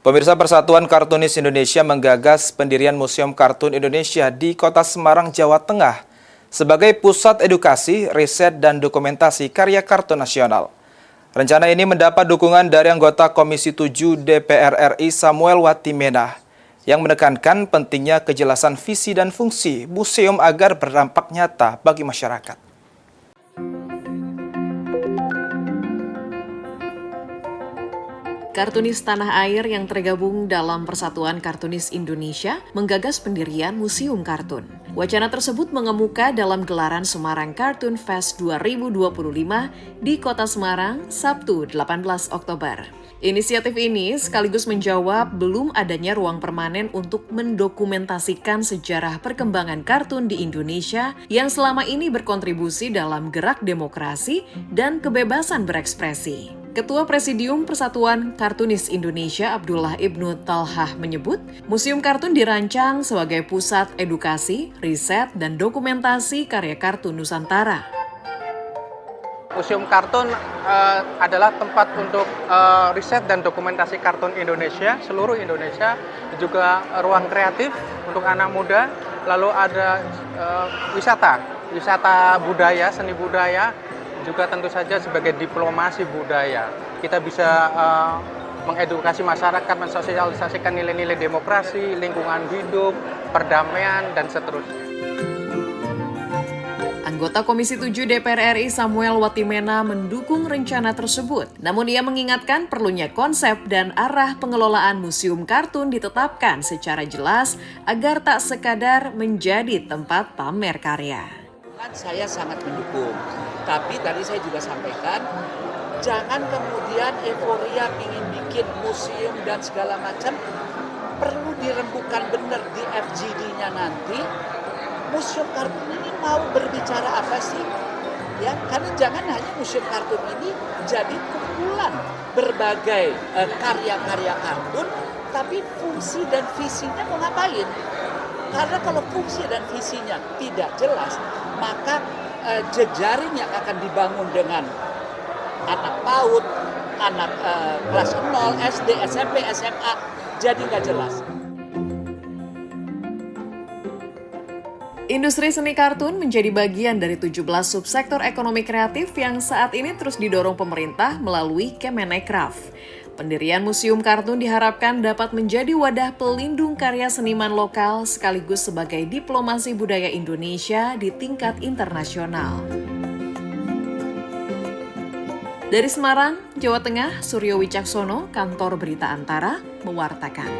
Pemirsa, Persatuan Kartunis Indonesia menggagas pendirian Museum Kartun Indonesia di Kota Semarang, Jawa Tengah sebagai pusat edukasi, riset, dan dokumentasi karya kartun nasional. Rencana ini mendapat dukungan dari anggota Komisi 7 DPR RI Samuel Watimena yang menekankan pentingnya kejelasan visi dan fungsi museum agar berdampak nyata bagi masyarakat. Kartunis tanah air yang tergabung dalam Persatuan Kartunis Indonesia menggagas pendirian Museum Kartun. Wacana tersebut mengemuka dalam gelaran Semarang Cartoon Fest 2025 di Kota Semarang, Sabtu 18 Oktober. Inisiatif ini sekaligus menjawab belum adanya ruang permanen untuk mendokumentasikan sejarah perkembangan kartun di Indonesia yang selama ini berkontribusi dalam gerak demokrasi dan kebebasan berekspresi. Ketua Presidium Persatuan Kartunis Indonesia Abdullah Ibnu Talhah menyebut, Museum Kartun dirancang sebagai pusat edukasi, riset, dan dokumentasi karya kartun Nusantara. Museum Kartun adalah tempat untuk riset dan dokumentasi kartun Indonesia, seluruh Indonesia, juga ruang kreatif untuk anak muda, lalu ada wisata budaya, seni budaya, juga tentu saja sebagai diplomasi budaya. Kita bisa mengedukasi masyarakat, mensosialisasikan nilai-nilai demokrasi, lingkungan hidup, perdamaian, dan seterusnya. Anggota Komisi 7 DPR RI Samuel Watimena mendukung rencana tersebut. Namun ia mengingatkan perlunya konsep dan arah pengelolaan Museum Kartun ditetapkan secara jelas agar tak sekadar menjadi tempat pamer karya. Saya sangat mendukung, tapi tadi saya juga sampaikan, jangan kemudian euforia ingin bikin museum dan segala macam, perlu dirembukan benar di FGD-nya nanti. Museum Kartun ini mau berbicara apa sih? Ya, karena jangan hanya Museum Kartun ini jadi kumpulan berbagai karya-karya kartun, tapi fungsi dan visinya mau ngapain? Karena kalau fungsi dan visinya tidak jelas, maka jejaring yang akan dibangun dengan anak PAUD, anak kelas 0, SD, SMP, SMA, jadi nggak jelas. Industri seni kartun menjadi bagian dari 17 subsektor ekonomi kreatif yang saat ini terus didorong pemerintah melalui Kemenparekraf. Pendirian Museum Kartun diharapkan dapat menjadi wadah pelindung karya seniman lokal sekaligus sebagai diplomasi budaya Indonesia di tingkat internasional. Dari Semarang, Jawa Tengah, Suryo Wicaksono, Kantor Berita Antara, mewartakan.